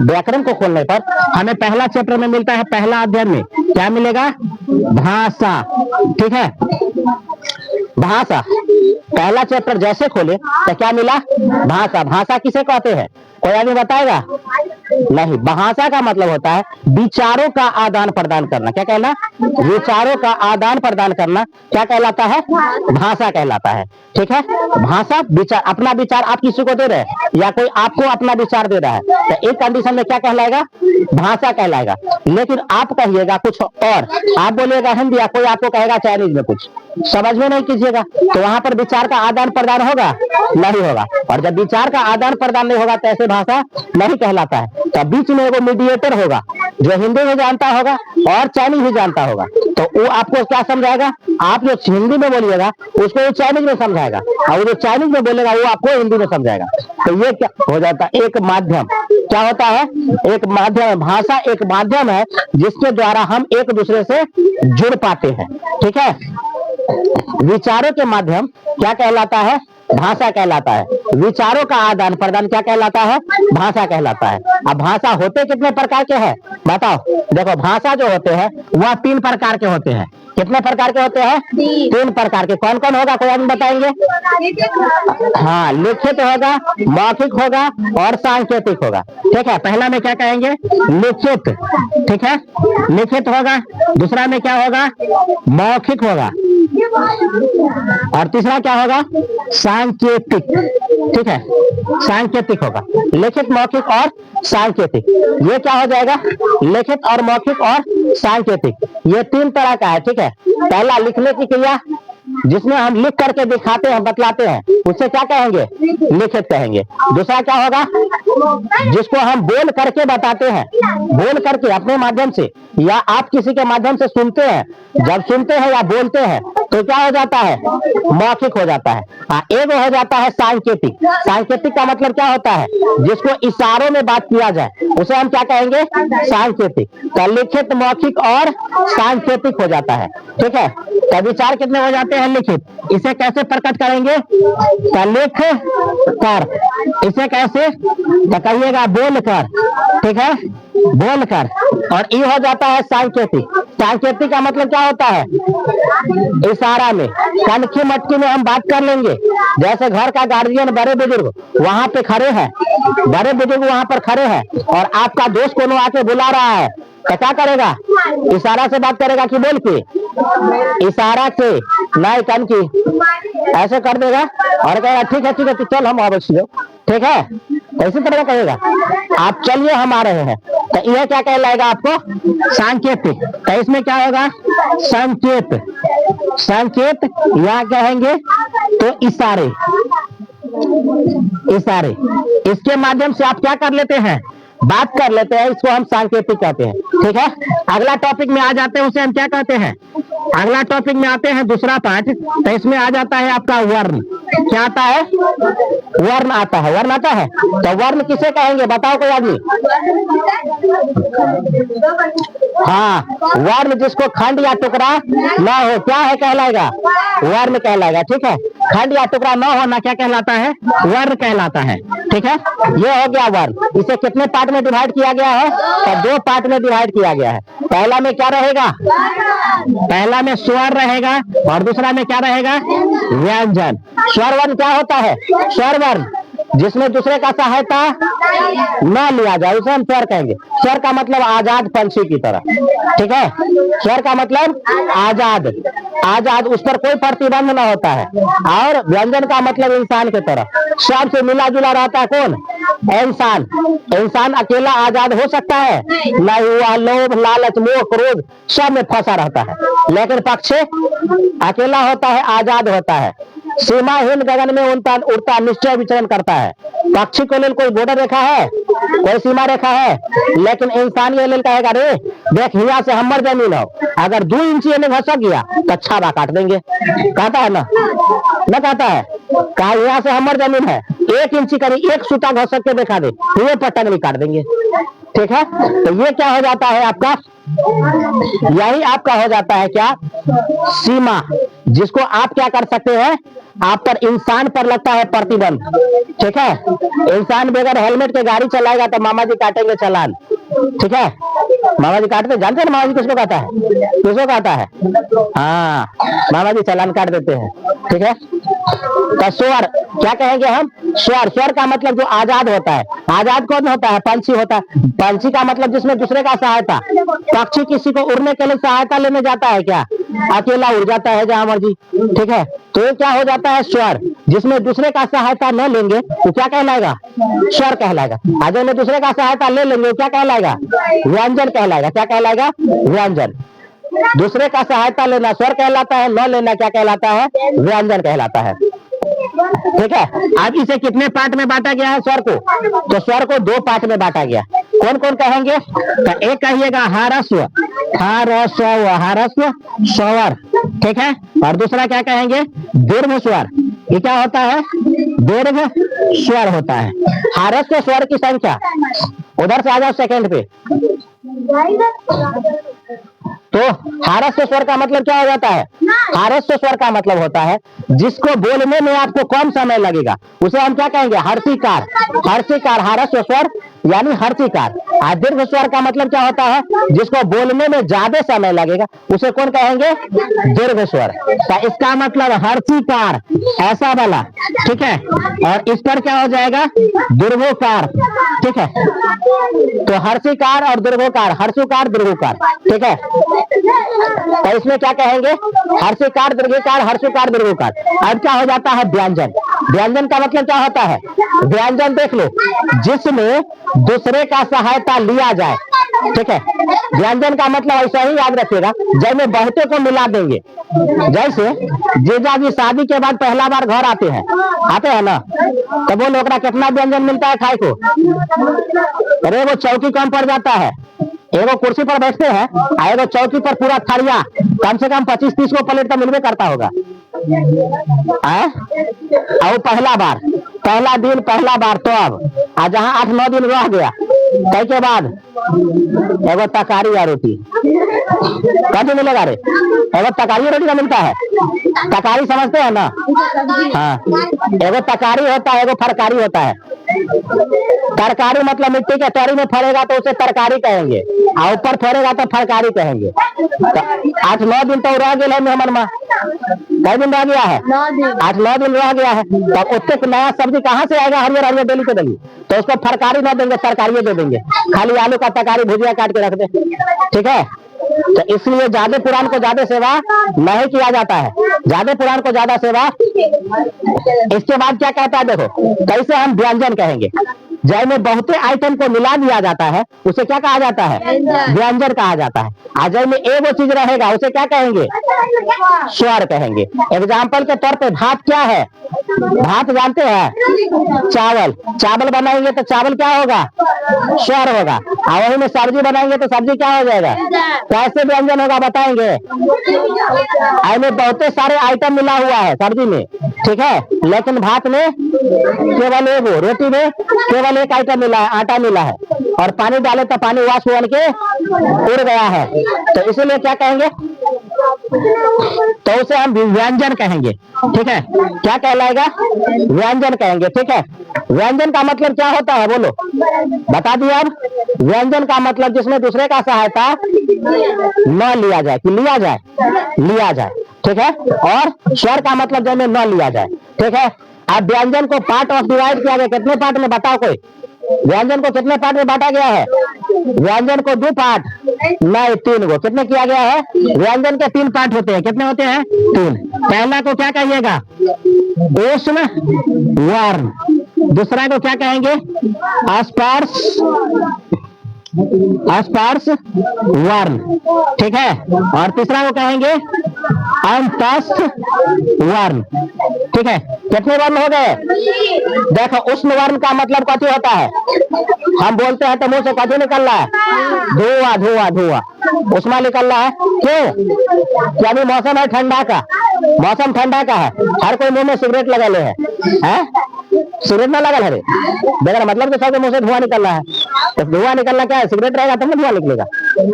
व्याकरण को खोलने पर हमें पहला चैप्टर में मिलता है, पहला अध्ययन में क्या मिलेगा? भाषा। ठीक है, भाषा पहला चैप्टर जैसे खोले तो क्या मिला? भाषा। भाषा किसे कहते हैं? कोई आदमी बताएगा? नहीं, भाषा का मतलब होता है विचारों का आदान प्रदान करना। क्या कहना? विचारों का आदान प्रदान करना क्या कहलाता है? भाषा कहलाता है। ठीक है, भाषा विचार, अपना विचार आप किसी को दे रहे हैं या कोई आपको अपना विचार दे रहा है तो एक कंडीशन में क्या कहलाएगा? भाषा कहलाएगा। लेकिन आप कहिएगा कुछ और, आप बोलिएगा हिंदी या कोई आपको कहेगा चाइनीज में, कुछ समझ में नहीं कीजिएगा तो वहां पर विचार का आदान प्रदान होगा? नहीं होगा। और जब विचार का आदान प्रदान नहीं होगा तो ऐसे भाषा नहीं कहलाता है। तो बीच में एगो मीडिएटर होगा जो हिंदी भी जानता होगा और चाइनीज भी जानता होगा, तो वो आपको क्या समझाएगा? आप जो हिंदी में बोलिएगा उसको वो चाइनीज में समझाएगा और जो चाइनीज में बोलेगा वो आपको हिंदी में समझाएगा। तो ये क्या हो जाता है? एक माध्यम। क्या होता है? एक माध्यम। भाषा एक माध्यम है जिसके द्वारा हम एक दूसरे से जुड़ पाते हैं। ठीक है, विचारों के माध्यम क्या कहलाता है? भाषा कहलाता है। विचारों का आदान प्रदान क्या कहलाता है? भाषा कहलाता है। अब भाषा होते कितने प्रकार के हैं बताओ? देखो, भाषा जो होते हैं वह 3 प्रकार के होते हैं। कितने प्रकार के होते हैं? 3 प्रकार के। कौन कौन होगा? कोई आदमी बताएंगे? हाँ, लिखित होगा, मौखिक होगा और सांकेतिक होगा। ठीक है, पहला में क्या कहेंगे? लिखित। ठीक है, लिखित होगा। दूसरा में क्या होगा? मौखिक होगा और तीसरा क्या होगा? सांकेतिक। ठीक है, सांकेतिक होगा। लिखित, मौखिक और सांकेतिक, ये क्या हो जाएगा? लिखित और मौखिक और सांकेतिक, ये 3 तरह का है। ठीक है, पहला लिखने की क्रिया जिसमें हम लिख करके दिखाते हैं, बतलाते हैं, उसे क्या कहेंगे? लिखित कहेंगे। दूसरा क्या होगा? जिसको हम बोल करके बताते हैं, बोल करके अपने माध्यम से या आप किसी के माध्यम से सुनते हैं, जब सुनते हैं या बोलते हैं तो क्या हो जाता है? मौखिक हो जाता है। एक हो जाता है सांकेतिक। सांकेतिक का मतलब क्या होता है? जिसको इशारों में बात किया जाए उसे हम क्या कहेंगे? सांकेतिक। तो लिखित, मौखिक और सांकेतिक हो जाता है। ठीक है, तो विचार कितने हो जाते हैं? लिखित। इसे कैसे प्रकट करेंगे? लिख कर। इसे कैसे? तो कहिएगा बोल कर। ठीक है, बोल कर। और ये हो जाता है सांकेतिक। सांकेतिक का मतलब क्या होता है? इशारा में, कनखी मटकी में हम बात कर लेंगे। जैसे घर का गार्जियन, बड़े बुजुर्ग वहां पे खड़े हैं, बड़े बुजुर्ग वहां पर खड़े हैं और आपका दोस्त कोनो आके बुला रहा है तो क्या करेगा? इशारा से बात करेगा कि बोल के? इशारा से, नहीं कनखी ऐसे कर देगा और कहेगा ठीक है ठीक है चल हम अवश्य। ठीक है, कैसे तरह कहेगा? आप चलिए हम आ रहे हैं। तो यह क्या कहलाएगा आपको? सांकेतिक। तो इसमें क्या होगा? संकेत। संकेत या कहेंगे तो इशारे। इशारे, इसके माध्यम से आप क्या कर लेते हैं? बात कर लेते हैं, इसको हम सांकेतिक कहते हैं। ठीक है, अगला टॉपिक में आ जाते हैं, उसे हम क्या कहते हैं? अगला टॉपिक में आते हैं, दूसरा पार्ट। तो इसमें आ जाता है आपका वर्ण। क्या आता है? वर्ण आता है। वर्ण आता है, तो वर्ण किसे कहेंगे बताओ कोई आदमी? हाँ, वर्ण जिसको खंड या टुकड़ा ना हो क्या है कहलाएगा? वर्ण कहलाएगा। ठीक है, खंड या टुकड़ा ना होना क्या कहलाता है? वर्ण कहलाता है। ठीक है, ये हो गया वर्ण। इसे कितने पार्ट में डिवाइड किया गया है? तो 2 पार्ट में डिवाइड किया गया है। पहला में क्या रहेगा? पहला में स्वर रहेगा और दूसरा में क्या रहेगा? व्यंजन। स्वर वर्ण क्या होता है? स्वर वर्ण जिसमें दूसरे का सहायता न लिया जाए उसे हम स्वर कहेंगे। स्वर का मतलब आजाद पंछी की तरह। ठीक है, स्वर का मतलब आजाद, आजाद, उस पर कोई प्रतिबंध न होता है। और व्यंजन का मतलब इंसान की तरह, सबसे मिला जुला रहता है। कौन? इंसान। इंसान अकेला आजाद हो सकता है? नहीं, हुआ लोभ, लालच, मोह, क्रोध सब में फंसा रहता है। लेकिन पक्षी अकेला होता है, आजाद होता है, सीमाहीन गगन में उड़ता निश्चय विचरण करता है। पक्षी को लेल कोई बॉर्डर रेखा है? कोई सीमा रेखा है? लेकिन इंसान ये लेल कहेगा रे देख यहाँ से हमार जमीन हो, अगर 2 इंची में घसक गया तो छाबा काट देंगे। कहता है ना? न कहता है? कहा यहाँ से हमार जमीन है, 1 इंची करी, 1 सूता घसक के दिखा दे, ये पटक नहीं काट देंगे। ठीक है, तो ये क्या हो जाता है आपका? यही आपका हो जाता है क्या? सीमा। जिसको आप क्या कर सकते हैं, आप पर इंसान पर लगता है प्रतिबंध। ठीक है, इंसान बगैर हेलमेट के गाड़ी चलाएगा तो मामा जी काटेंगे चालान। ठीक है, मामा जी काटते, जानते हैं मामा जी किसको कहता है, किसको कहता है? हाँ, मामा जी चालान काट देते हैं। ठीक है, तो स्वर क्या कहेंगे हम? स्वर। स्वर का मतलब जो आजाद होता है। आजाद कौन होता है? पंछी होता है। पंछी का मतलब जिसमें दूसरे का सहायता। पक्षी किसी को उड़ने के लिए सहायता लेने जाता है क्या? अकेला उड़ जाता है जहां मर्जी। ठीक है, तो ये क्या हो जाता है? स्वर। जिसमें दूसरे का सहायता न लेंगे वो क्या कहलाएगा? स्वर कहलाएगा। अगर में दूसरे का सहायता ले लेंगे क्या कहलाएगा? व्यंजन कहलाएगा। क्या कहलाएगा? व्यंजन। दूसरे का सहायता लेना स्वर कहलाता है, न लेना क्या कहलाता है? व्यंजन कहलाता है। ठीक है, अब इसे कितने पार्ट में बांटा गया है स्वर को? तो स्वर को 2 पार्ट में बांटा गया। कौन कौन कहेंगे? तो एक कहिएगा हारस्व, हारस्व, हारस्व स्वर। ठीक है, और दूसरा क्या कहेंगे? दीर्घ स्वर। ये क्या होता है? दीर्घ स्वर होता है। हारस्व स्वर की संख्या, उधर से आ जाओ सेकंड पे। तो हारस्व स्वर का मतलब क्या हो जाता है? हारस्व स्वर का मतलब होता है जिसको बोलने में आपको कम समय लगेगा, उसे हम क्या कहेंगे? हर्षिकार। हर्षिकार हारस्व स्वर यानी हर्षिकार। दीर्घ स्वर का मतलब क्या होता है? जिसको बोलने में ज्यादा समय लगेगा, उसे कौन कहेंगे? दीर्घ स्वर। तो इसका मतलब हर्षिकार ऐसा वाला। ठीक है, और इस पर क्या हो जाएगा? दीर्घोकार। ठीक है, तो हर्षिकार और दीर्घोकार, हर्षुकार दीर्घोकार। ठीक है, तो इसमें क्या कहेंगे? हर्षिकार दीर्घिकार, हर्षुकार दीर्घोकार। अब क्या हो जाता है? व्यंजन। व्यंजन का मतलब क्या होता है? व्यंजन देख लो, जिसमें दूसरे का सहायता लिया जाए। ठीक है, व्यंजन का मतलब ऐसा ही याद रखिएगा, जब में बहुते को मिला देंगे। जैसे जीजा जी शादी के बाद पहला बार घर आते हैं ना, तो बोलो ओकरा कितना व्यंजन मिलता है खाए को? अरे वो चौकी कम पड़ जाता है। एगो कुर्सी पर बैठते हैं, एगो चौकी पर पूरा थालिया, कम से कम 25-30 को प्लेट तो मिलवे करता होगा। और पहला बार, पहला दिन, पहला बार, तो अब आज जहाँ 8-9 दिन रह गया, कई के बाद एगो तकारी या रोटी कभी मिलेगा? रे एगो तकारी रोटी का मिलता है। तकारी समझते हैं ना? हाँ, एगो तकारी होता है, एगो फरकारी होता है। तरकारी मतलब मिट्टी के तोरी में फरेगा तो उसे तरकारी कहेंगे, और ऊपर फरेगा तो फरकारी कहेंगे। तो 8-9 दिन तो रह गया है मेहमान माँ। कई दिन रह गया है? 8-9 दिन रह गया है। तो उससे नया सब्जी कहाँ से आएगा? हरियर हरियर डेली के डेली। तो उसको फरकारी ना देंगे, तरकारी दे देंगे। खाली आलू का तरकारी भुजिया काट के रख दे। ठीक है, तो इसलिए ज्यादा पुराण को ज्यादा सेवा नहीं किया जाता है। ज्यादा पुराण को ज्यादा सेवा। इसके बाद क्या कहता है देखो, कैसे हम व्यंजन कहेंगे? जय में बहुते आइटम को मिला दिया जाता है, उसे क्या कहा जाता है? व्यंजन कहा जाता है। अजय में एक वो चीज रहेगा, उसे क्या कहेंगे? स्वर कहेंगे। एग्जाम्पल के तौर पे भात क्या है? भात जानते हैं? चावल। चावल बनाएंगे तो चावल क्या होगा? स्वर होगा। और वही में सब्जी बनाएंगे तो सब्जी क्या हो जाएगा? कैसे व्यंजन होगा बताएंगे? में बहुते सारे आइटम मिला हुआ है सब्जी में। ठीक है, लेकिन भात में केवल एक, रोटी में केवल एक आइटम मिला है, आटा मिला है, और पानी डाले तो पानी वाष्प बन के उड़ गया है। तो इसीलिए क्या कहेंगे? तो उसे हम व्यंजन कहेंगे। ठीक है, क्या कहलाएगा? व्यंजन कहेंगे। ठीक है, व्यंजन का मतलब क्या होता है बोलो, बता दिया। अब व्यंजन का मतलब जिसमें दूसरे का सहायता न लिया जाए, कि लिया जाए, लिया जाए। ठीक है, और स्वर का मतलब जिसमें न लिया जाए। ठीक है, अब व्यंजन को पार्ट ऑफ डिवाइड किया गया। कितने पार्ट में बताओ कोई? व्यंजन को कितने पार्ट में बांटा गया है? व्यंजन को 2 पार्ट नहीं 3 को। कितने किया गया है? व्यंजन के 3 पार्ट होते हैं। कितने होते हैं? 3। पहला को क्या कहिएगा? ऊष्म वर्ण। दूसरा को क्या कहेंगे? स्पर्श, स्पर्श वर्ण। ठीक है, और तीसरा को कहेंगे अंतस्थ वर्ण। ठीक है, कितने वर्ण हो गए? देखो, उष्ण वर्ण का मतलब कथी होता है? हम बोलते हैं तो मुंह से कथी निकल रहा है? धुआं, धुआं, धुआं, उष्मा निकल रहा है। क्यों? क्योंकि मौसम है ठंडा का, मौसम ठंडा का है। हर कोई मुंह में सिगरेट लगा ले है? सिगरेट ना लगा है देखा, मतलब कि सबके मुंह से धुआं निकल रहा है। तो धुआं निकलना क्या है? सिगरेट रहेगा तब ना धुआं निकलेगा।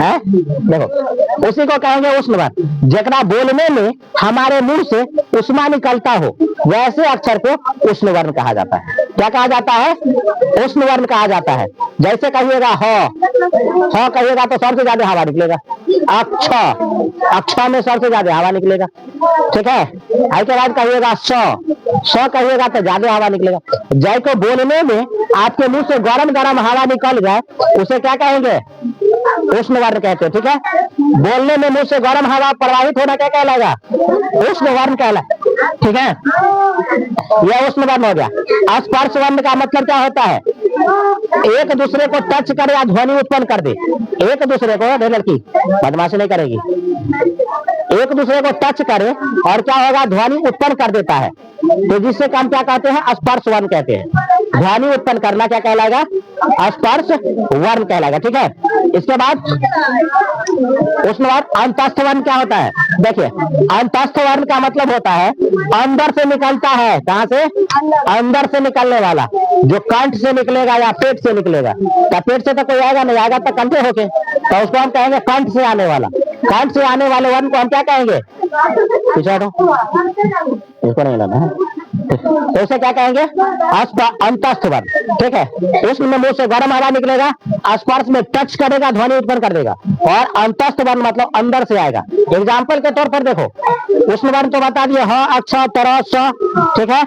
है देखो, उसी को कहेंगे उष्ण वर्ण। जकरा बोलने में हमारे मुंह से उष्मा निकलता हो वैसे अक्षर को उष्ण वर्ण कहा जाता है। क्या कहा जाता है? उष्ण वर्ण कहा जाता है। जैसे कहिएगा ह कहिएगा तो सबसे ज्यादा हवा निकलेगा। अक्ष में सबसे ज्यादा हवा निकलेगा, ठीक है। उसके बाद कहिएगा स कहिएगा तो ज्यादा हवा निकलेगा। जय को बोलने में आपके मुंह से गरम गरम हवा निकल जाए उसे क्या कहेंगे? उष्ण वर्ण कहते हैं, ठीक है। बोलने में मुंह से गरम हवा प्रवाहित होना क्या कहलाएगा? उष्ण वर्ण कहलाएगा, ठीक है। यह उष्ण वर्ण हो गया। स्पर्श वर्ण का मतलब क्या होता है? एक दूसरे को टच करे या ध्वनि उत्पन्न कर दे। एक दूसरे को, लड़की बदमाशी नहीं करेगी, एक दूसरे को टच करे और क्या होगा? ध्वनि उत्पन्न कर देता है, तो जिससे हम क्या कहते हैं? स्पर्श वर्ण कहते हैं। ध्वनि उत्पन्न करना क्या कहलाएगा? स्पर्श वर्ण कहलाएगा, ठीक है। इसके बाद उष्ण वर्ण। अंतस्थ वर्ण क्या होता है? देखिए, अंतस्थ वर्ण का मतलब होता है अंदर से निकलता है। कहां से? अंदर से निकलने वाला, जो कंठ से निकलेगा या पेट से निकलेगा। क्या पेट से तो कोई आएगा नहीं, आएगा तो कंठे होके, तो उसको हम कहेंगे कंठ से आने वाला। कंठ से आने वाले वर्ण को हम क्या कहेंगे? इसको नहीं लेना है, तो इसे क्या कहेंगे? अंतस्थ वर्ण, ठीक है। उसमें मुंह से गर्म हवा निकलेगा, स्पर्श में टच करेगा, ध्वनि उत्पन्न कर देगा। और अंतस्थ वर्ण मतलब अंदर से आएगा। एग्जाम्पल के तौर पर देखो, उष्ण वर्ण तो बता दिए, ह अक्ष तर स, ठीक है।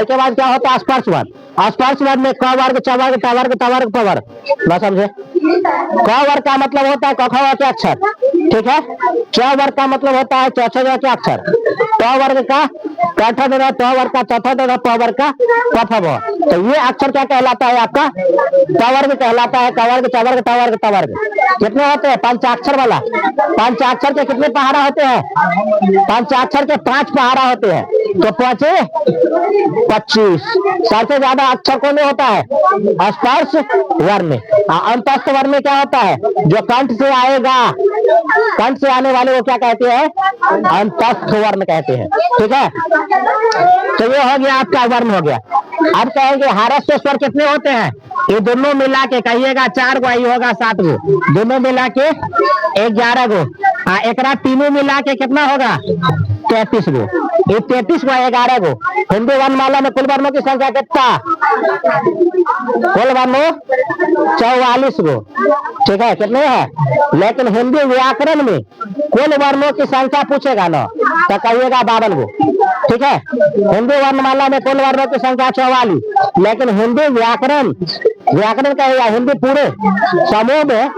के बाद क्या होता है? स्पर्श वर्ण। स्पर्श वर्ण में क वर्ग, च वर्ग, ट वर्ग, त वर्ग, प वर्ग, ना समझे। क वर्ग का मतलब होता है क ख के अक्षर, ठीक है। च वर्ग का मतलब होता है च छ के अक्षर। ट वर्ग का क ठ द, ट वर्ग का च थ द, प वर्ग का प फ ब। तो ये अक्षर क्या कहलाता है? आपका ट वर्ग कहलाता है। क वर्ग, च वर्ग, ट वर्ग, त वर्ग। कितने होते हैं? पंचाक्षर वाला। पंचाक्षर के कितने पहाड़ा होते हैं? पंचाक्षर के 5 पहाड़ा होते हैं, तो 5 25। सबसे ज्यादा अक्षर कौन में होता है? स्पर्श वर्ण में। अंतस्थ वर्ण में क्या होता है? जो कंठ से आएगा, कंठ से आने वाले वो क्या कहते हैं? अंतस्थ वर्ण कहते हैं, ठीक है। तो ये हो गया आपका वर्ण हो गया। अब कहेंगे हारस्थ स्वर कितने होते हैं? ये दोनों मिला के कहिएगा 4 गो, ये होगा 7 गो, दोनों मिला के 11 गो। एक तीनों मिला के कितना होगा? 33 गो। ये 33 गो 11 गो। हिंदी वर्णमाला में कुल वर्णों की संख्या कितना? कुल वर्णों 44 गो, ठीक है। कितने हैं? लेकिन हिंदी व्याकरण में कुल वर्णों की संख्या पूछेगा ना तो कहिएगा 52 गो, ठीक है। हिंदी वर्णमाला में कुल वर्णों की संख्या 44, लेकिन हिंदी व्याकरण कहेगा हिंदी पूरे समूह में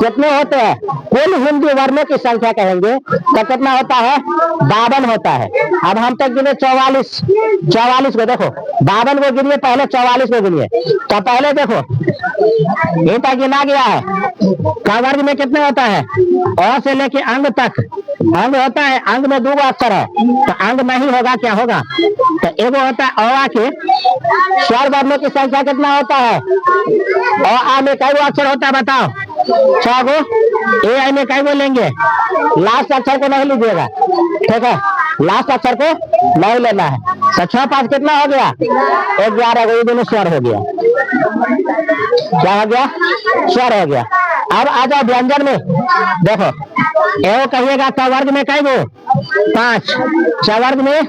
कितने होते हैं? कुल हिंदी वर्णों की संख्या कहेंगे तो कितना होता है? 52 होता है। अब हम तक गिने 44 को, देखो 52 को गिनिए, पहले 44 को गिनिए। तो पहले देखो ये तक गिना गया है। का वर्ग में कितने होता है? अ से लेके अंग तक अंग होता है। अंग में 2 अक्षर है, तो अंग नहीं होगा, क्या होगा? तो एगो होता है अ के स्वर वर्णों की संख्या कितना होता है? आ में कई अक्षर होता है बताओ? 6 गो। ए में कई गो लेंगे? लास्ट अक्षर को नहीं लीजिएगा, ठीक है। लास्ट अक्षर को नहीं लेना है। तो 6 5 कितना हो गया? 11 गो। ये दोनों स्वर हो गया। क्या हो गया? स्वर हो गया। अब आ जाओ व्यंजन में, देखो एगो कहिएगा क वर्ग में कई गो? 5, च वर्ग में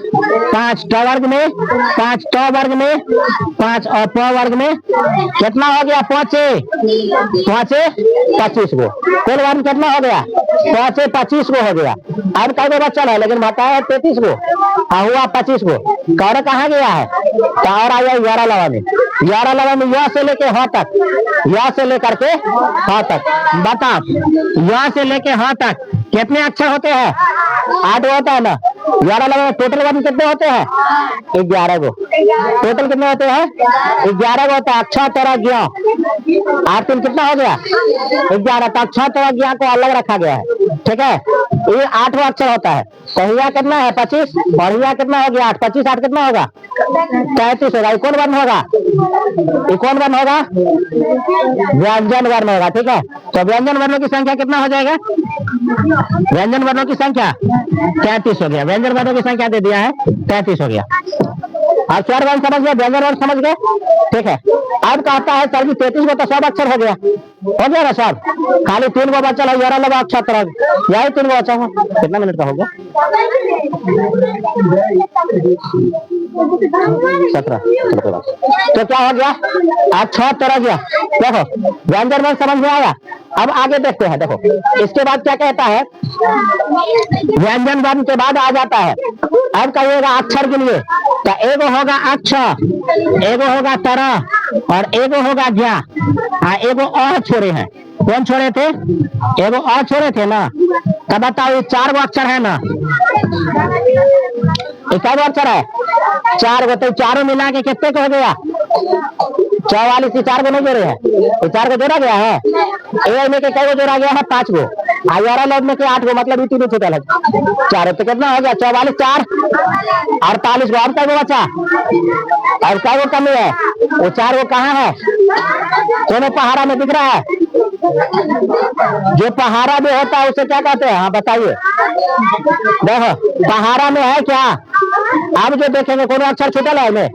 5, ट वर्ग में 5, ट वर्ग में 5 और प वर्ग में कितना हो गया? 5 25 गो। कुल वर्ण कितना हो गया? 5 25 गो हो गया। अब कई गो बच्चा है? लेकिन बताया 33 गो, हुआ 25 गो। कौर कहाँ गया है? और आ गया 11 लवा में। 11 लवा में य से लेके ह तक, य से लेकर के ह तक। बताओ य से लेके ह तक कितने अक्षर होते हैं? 8 होता है ना। 11 लगा टोटल वर्ण कितने होते हैं? 11 गो। टोटल कितने होते हैं? 11 गो होता है। अक्षर तरह ज्ञ 8 3 कितना हो गया? 11। तो अक्षर तरह ज्ञ को अलग रखा गया है, ठीक है। ये 8वां अक्षर होता है। तो हिया कितना है? 25 और हिया कितना हो गया? 8 25 8 कितना होगा? 33 होगा। कौन वर्ण होगा? कौन वर्ण होगा? व्यंजन वर्ण होगा, ठीक है। तो व्यंजन वर्णों की संख्या कितना हो जाएगा? व्यंजन वर्णों की संख्या 33 हो गया। व्यंजन वर्णों की संख्या दे दिया है 33 हो गया। अब स्वर वर्ण समझ गए, व्यंजन वर्ण समझ गए, ठीक है। अब कहता है सर जी 33 को तो सब अक्षर हो गया ना सब, खाली 3 गो बचा है, 11 लगा अक्षर, यही 3 गो बचा है। कितना मिनट का हो गया? 17। तो क्या हो गया? आज 6 तरह गया। देखो व्यंजन वर्ण समझ में आया। अब आगे देखते हैं। देखो इसके बाद क्या कहता है, व्यंजन वर्ण के बाद आ जाता है, अब कहिएगा अक्षर के लिए, तो एगो होगा अक्षर, एगो होगा तरह और एगो होगा ज्ञा। एगो और छोड़े हैं। कौन छोड़े थे? एगो और छोड़े थे ना। तब बताओ ये 4 गो अक्षर है ना, ये क्या अक्षर है? 4 गो। तो चारों मिला के कितने को हो गया? 44 से 4 गो नहीं जोड़े हैं, ये 4 गो जोड़ा गया है। ए में के कई गो जोड़ा गया है? 5 गो। 11 लौट में के 8 गो, मतलब 3 छूटल है 4। तो कितना हो गया? 44 4 48 गो। अब कई गो बचा? और कई गो कमी है? वो 4 गो कहाँ है? दोनों पहाड़ा में दिख रहा है। जो पहाड़ा में होता है उसे क्या कहते हैं? हाँ बताइए। देखो पहाड़ा में है क्या? अब जो देखेंगे कोनो अक्षर छूटल है में,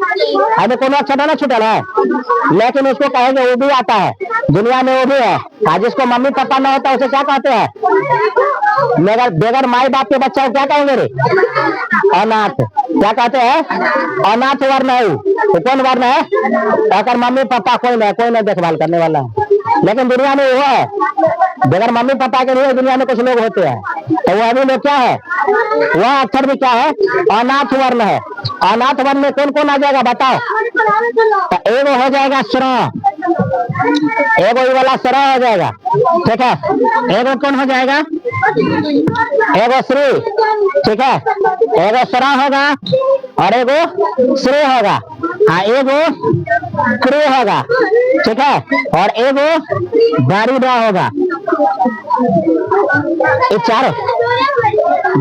हमें कोनो अक्षर ना छूटल है, लेकिन उसको कहेंगे वो भी आता है, दुनिया में वो भी है। जिसको मम्मी पापा ना होता उसे क्या कहते हैं? मगर बेगर माई बाप के बच्चा को क्या कहेंगे रे? अनाथ। क्या कहते हैं? अनाथ वर्ण है। तो कौन वर्ण है? अगर मम्मी पापा कोई नहीं देखभाल करने वाला है, लेकिन दुनिया में वो है। बगैर मम्मी पापा के लिए दुनिया में कुछ लोग होते हैं, तो वो अभी लोग क्या है? वह अक्षर भी क्या है? अनाथ वर्ण है। अनाथ वर्ण में कौन कौन आ जाएगा बताओ? तो एगो हो जाएगा स्र, एगो ये वाला स्र हो जाएगा, ठीक है। एगो कौन हो जाएगा? एगो श्री, ठीक है। एगो स्र होगा और एगो श्री होगा, एगो क्रू होगा, ठीक है। और एगो बारीदा होगा। ये चारों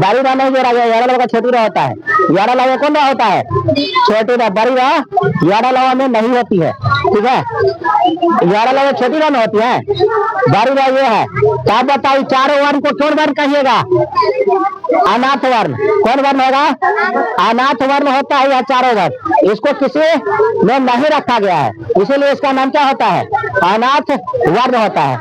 बारीदा नहीं जोड़ा गया, यारा लगा छोटी रहा होता है। यारा लगा कौन रहा होता है? छोटी रहा। बारीदा यारा लगा में नहीं होती है, ठीक है। यारा लगा छोटी रहा में होती है, बारीदा ये है। तो आप बताओ चारों वर्ण को कौन वर्ण कहिएगा? अनाथ वर्ण। कौन वर्ण होगा? अनाथ वर्ण होता है यह चारों वर्ण। इसको किसी में नहीं रखा गया है, इसीलिए इसका नाम क्या होता है? अनाथ वर्ण होता है।